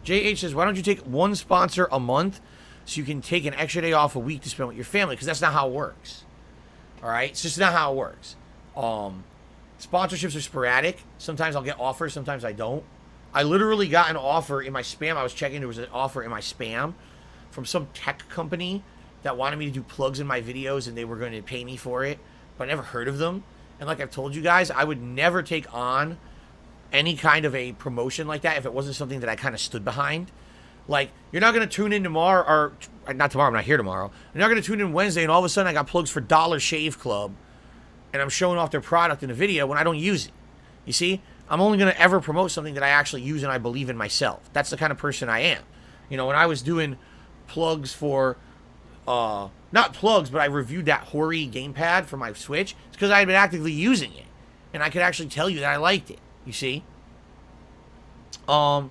JH says, why don't you take one sponsor a month so you can take an extra day off a week to spend with your family? Because that's not how it works. All right? It's just not how it works. Sponsorships are sporadic. Sometimes I'll get offers, sometimes I don't. I literally got an offer in my spam. I was checking, there was an offer in my spam from some tech company that wanted me to do plugs in my videos and they were going to pay me for it, but I never heard of them. And like I've told you guys, I would never take on any kind of a promotion like that if it wasn't something that I kind of stood behind. Like, you're not going to tune in tomorrow, or not tomorrow, I'm not here tomorrow. You're not going to tune in Wednesday and all of a sudden I got plugs for Dollar Shave Club and I'm showing off their product in a video when I don't use it. You see? I'm only going to ever promote something that I actually use and I believe in myself. That's the kind of person I am. You know, when I was doing plugs for, not plugs, but I reviewed that Hori gamepad for my Switch, it's because I had been actively using it. And I could actually tell you that I liked it. You see? But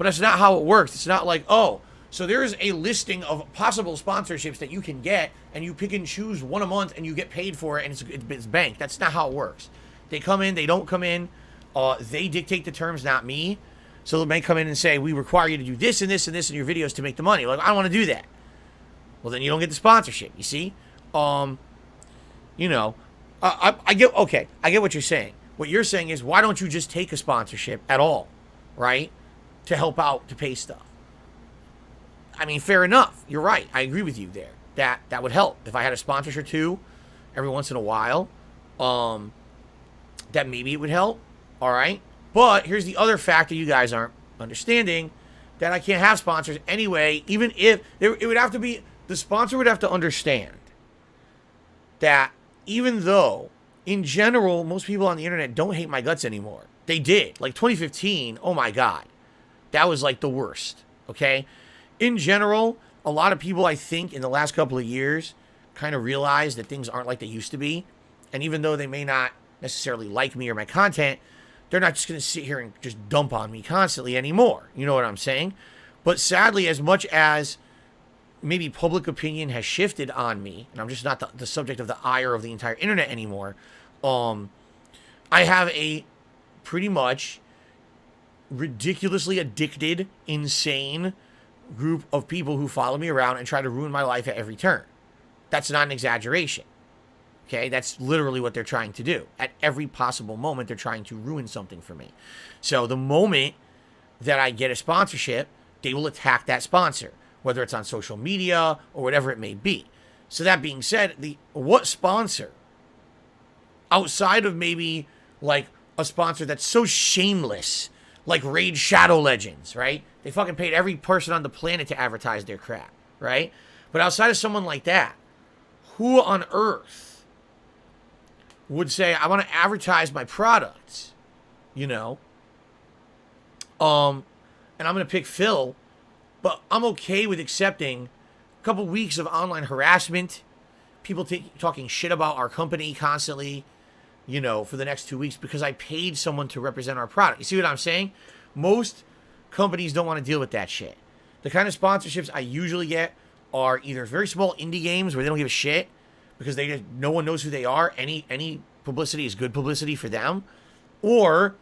that's not how it works. It's not like, oh, so there's a listing of possible sponsorships that you can get, and you pick and choose one a month, and you get paid for it, and it's banked. That's not how it works. They come in, they don't come in. They dictate the terms, not me. So they may come in and say, we require you to do this and this and this in your videos to make the money. Like, I don't want to do that. Well, then you don't get the sponsorship, you see? You know, I get what you're saying. What you're saying is, why don't you just take a sponsorship at all, right? To help out, to pay stuff. I mean, fair enough. You're right. I agree with you there. That would help. If I had a sponsor or two every once in a while, that maybe it would help. All right. But here's the other factor you guys aren't understanding, that I can't have sponsors anyway, even if it would have to be, the sponsor would have to understand that even though in general, most people on the internet don't hate my guts anymore. They did. Like 2015, oh my God. That was like the worst. Okay. In general, a lot of people, I think, in the last couple of years kind of realized that things aren't like they used to be. And even though they may not necessarily like me or my content, they're not just going to sit here and just dump on me constantly anymore. You know what I'm saying? But sadly, as much as maybe public opinion has shifted on me, and I'm just not the subject of the ire of the entire internet anymore, I have a pretty much ridiculously addicted, insane group of people who follow me around and try to ruin my life at every turn. That's not an exaggeration. Okay, that's literally what they're trying to do. At every possible moment, they're trying to ruin something for me. So the moment that I get a sponsorship, they will attack that sponsor, whether it's on social media or whatever it may be. So that being said, what sponsor, outside of maybe like a sponsor that's so shameless, like Raid Shadow Legends, right? They fucking paid every person on the planet to advertise their crap, right? But outside of someone like that, who on earth would say, I want to advertise my products, you know? And I'm going to pick Phil, but I'm okay with accepting a couple weeks of online harassment, people talking shit about our company constantly, you know, for the next 2 weeks because I paid someone to represent our product. You see what I'm saying? Most companies don't want to deal with that shit. The kind of sponsorships I usually get are either very small indie games where they don't give a shit because no one knows who they are. Any publicity is good publicity for them, or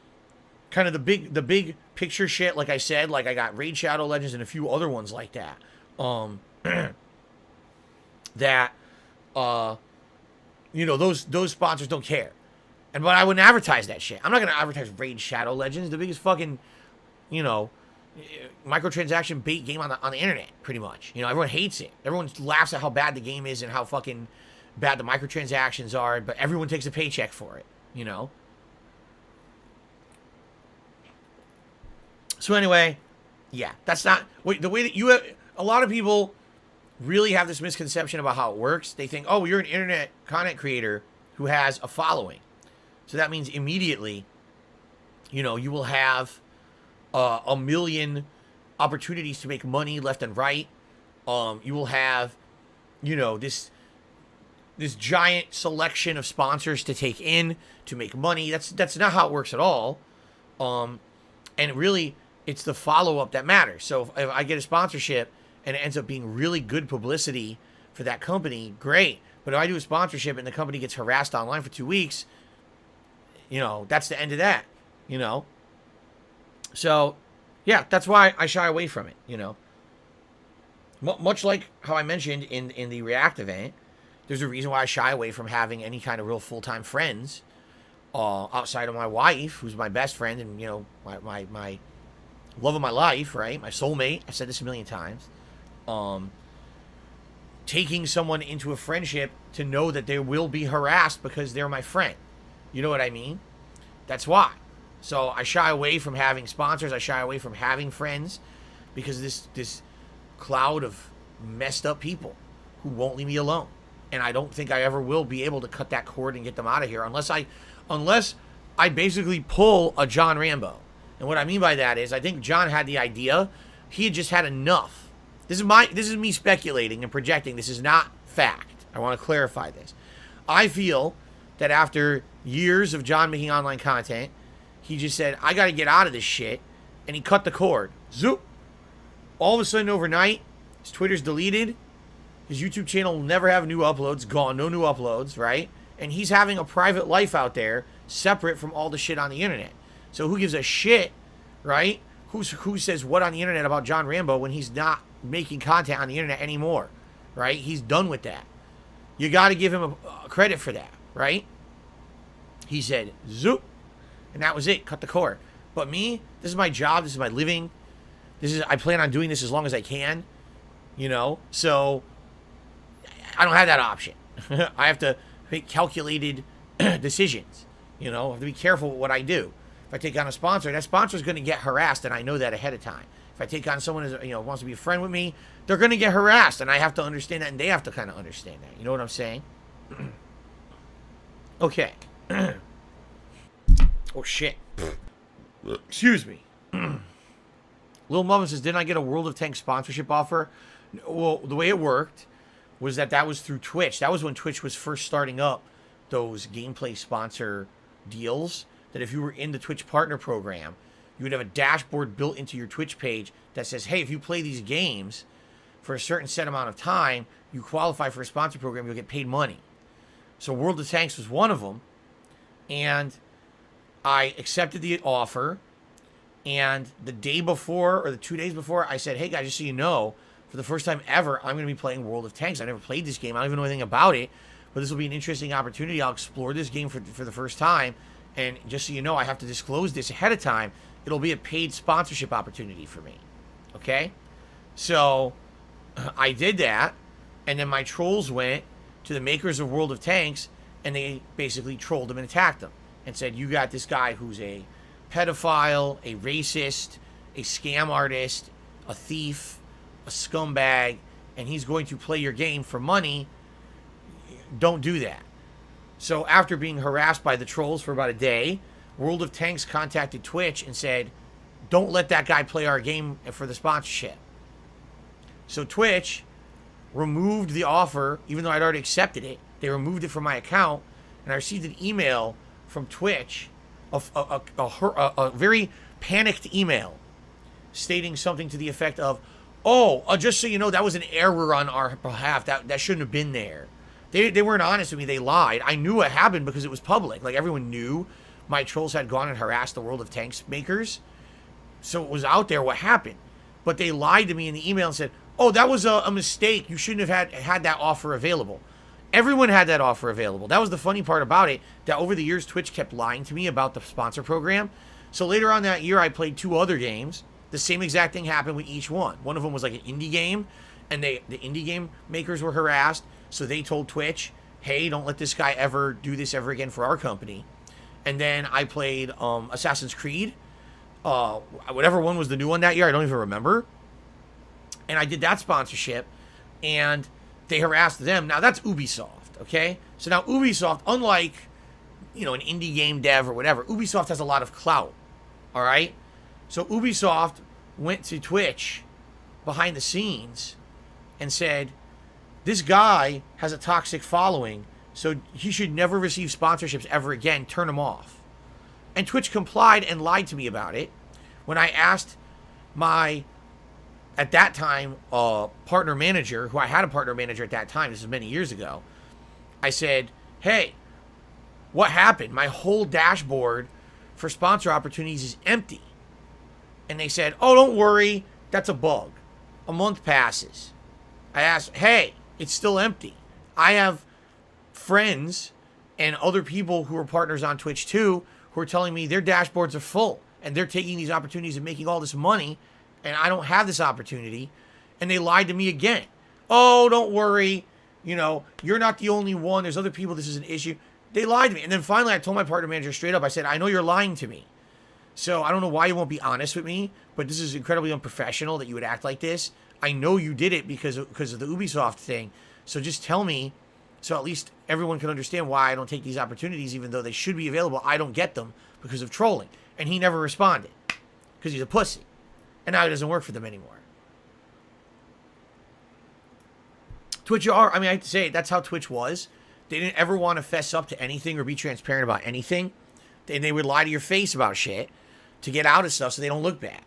kind of the big picture shit. Like I said, like I got Raid Shadow Legends and a few other ones like that. You know, those sponsors don't care. But I wouldn't advertise that shit. I'm not gonna advertise Raid Shadow Legends, the biggest fucking, you know, microtransaction bait game on the internet, pretty much. You know, everyone hates it. Everyone laughs at how bad the game is and how fucking bad the microtransactions are, but everyone takes a paycheck for it, you know? So anyway, yeah, that's not the way that you have. A lot of people really have this misconception about how it works. They think, oh, you're an internet content creator who has a following. So that means immediately, you know, you will have a million opportunities to make money left and right. You will have, you know, this giant selection of sponsors to take in to make money. That's not how it works at all. And really, it's the follow-up that matters. So if I get a sponsorship and it ends up being really good publicity for that company, great. But if I do a sponsorship and the company gets harassed online for 2 weeks, you know, that's the end of that, you know? So Yeah, that's why I shy away from it, Much like how I mentioned in the React event, there's a reason why I shy away from having any kind of real full-time friends outside of my wife, who's my best friend and, my love of my life, right? My soulmate. I've said this a million times. Taking someone into a friendship to know that they will be harassed because they're my friend. You know what I mean? That's why. So I shy away from having sponsors. I shy away from having friends because this cloud of messed up people who won't leave me alone. And I don't think I ever will be able to cut that cord and get them out of here unless I basically pull a John Rambo. And what I mean by that is I think John had the idea. He had just had enough. This is me speculating and projecting. This is not fact. I want to clarify this. I feel that after years of John making online content, he just said, I got to get out of this shit. And he cut the cord. Zoop. All of a sudden overnight, his Twitter's deleted. His YouTube channel will never have new uploads. Gone. No new uploads, right? And he's having a private life out there separate from all the shit on the internet. So who gives a shit, right? Who says what on the internet about John Rambo when he's not making content on the internet anymore, right? He's done with that. You got to give him a credit for that, right? He said, zoop. And that was it. Cut the cord. But me, this is my job. This is my living. I plan on doing this as long as I can, So I don't have that option. I have to make calculated decisions, I have to be careful with what I do. If I take on a sponsor, that sponsor is going to get harassed, and I know that ahead of time. If I take on someone who wants to be a friend with me, they're going to get harassed, and I have to understand that, and they have to kind of understand that. You know what I'm saying? Okay. Oh, shit. Excuse me. Lil Muffin says, didn't I get a World of Tanks sponsorship offer? Well, the way it worked was that was through Twitch. That was when Twitch was first starting up those gameplay sponsor deals, that if you were in the Twitch partner program, you would have a dashboard built into your Twitch page that says, hey, if you play these games for a certain set amount of time, you qualify for a sponsor program, you'll get paid money. So World of Tanks was one of them, and I accepted the offer, and the day before, or the 2 days before, I said, hey guys, just so you know, for the first time ever, I'm going to be playing World of Tanks. I never played this game. I don't even know anything about it, but this will be an interesting opportunity. I'll explore this game for the first time, and just so you know, I have to disclose this ahead of time. It'll be a paid sponsorship opportunity for me, okay? So I did that, and then my trolls went to the makers of World of Tanks, and they basically trolled them and attacked them and said, you got this guy who's a pedophile, a racist, a scam artist, a thief, a scumbag, and he's going to play your game for money. Don't do that. So after being harassed by the trolls for about a day, World of Tanks contacted Twitch and said, don't let that guy play our game for the sponsorship. So Twitch removed the offer, even though I'd already accepted it. They removed it from my account, and I received an email from Twitch, a very panicked email, stating something to the effect of, just so you know, that was an error on our behalf. That shouldn't have been there. They weren't honest with me. They lied. I knew what happened because it was public. Like, everyone knew my trolls had gone and harassed the World of Tanks makers. So it was out there what happened. But they lied to me in the email and said, that was a mistake. You shouldn't have had that offer available. Everyone had that offer available. That was the funny part about it, that over the years, Twitch kept lying to me about the sponsor program. So later on that year, I played 2 other games. The same exact thing happened with each one. One of them was like an indie game, and the indie game makers were harassed. So they told Twitch, hey, don't let this guy ever do this ever again for our company. And then I played Assassin's Creed. Whatever one was the new one that year, I don't even remember. And I did that sponsorship, and they harassed them. Now, that's Ubisoft, okay? So now Ubisoft, unlike, an indie game dev or whatever, Ubisoft has a lot of clout, all right? So Ubisoft went to Twitch behind the scenes and said, this guy has a toxic following, so he should never receive sponsorships ever again. Turn him off. And Twitch complied and lied to me about it when I asked my, at that time, partner manager, who I had a partner manager at that time, this was many years ago. I said, hey, what happened? My whole dashboard for sponsor opportunities is empty. And they said, oh, don't worry, that's a bug. A month passes. I asked, hey, it's still empty. I have friends and other people who are partners on Twitch too who are telling me their dashboards are full and they're taking these opportunities and making all this money and I don't have this opportunity. And they lied to me again. Oh, don't worry. You know, you're not the only one. There's other people. This is an issue. They lied to me. And then finally I told my partner manager straight up, I said, I know you're lying to me. So I don't know why you won't be honest with me, but this is incredibly unprofessional that you would act like this. I know you did it because of the Ubisoft thing. So just tell me so at least everyone can understand why I don't take these opportunities even though they should be available. I don't get them because of trolling. And he never responded because he's a pussy. And now he doesn't work for them anymore. Twitch I have to say, that's how Twitch was. They didn't ever want to fess up to anything or be transparent about anything. They would lie to your face about shit to get out of stuff so they don't look bad.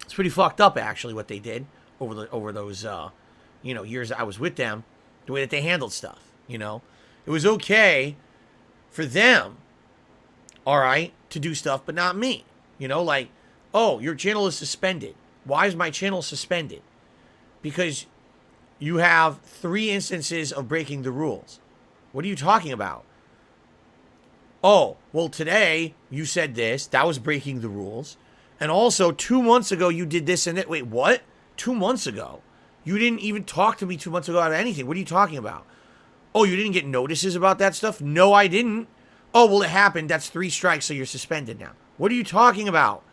It's pretty fucked up, actually, what they did over those, years that I was with them. The way that they handled stuff, It was okay for them, all right, to do stuff, but not me. Like, oh, your channel is suspended. Why is my channel suspended? Because you have 3 instances of breaking the rules. What are you talking about? Oh, well, today you said this. That was breaking the rules. And also, 2 months ago, you did this and that. Wait, what? 2 months ago? You didn't even talk to me 2 months ago about anything. What are you talking about? Oh, you didn't get notices about that stuff? No, I didn't. Oh, well, it happened. That's 3 strikes, so you're suspended now. What are you talking about?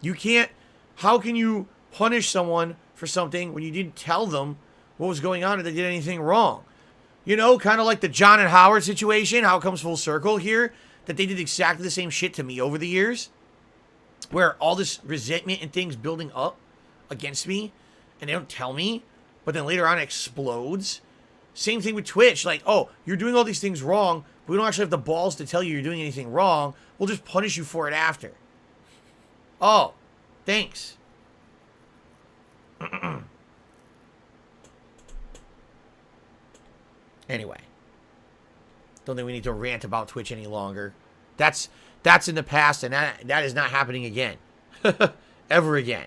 You can't... How can you punish someone for something when you didn't tell them what was going on and they did anything wrong? Kind of like the John and Howard situation, how it comes full circle here, that they did exactly the same shit to me over the years, where all this resentment and things building up against me, and they don't tell me, but then later on it explodes. Same thing with Twitch. Like, oh, you're doing all these things wrong, but we don't actually have the balls to tell you you're doing anything wrong. We'll just punish you for it after. Oh, thanks. Anyway. Don't think we need to rant about Twitch any longer. That's in the past, and that is not happening again. Ever again.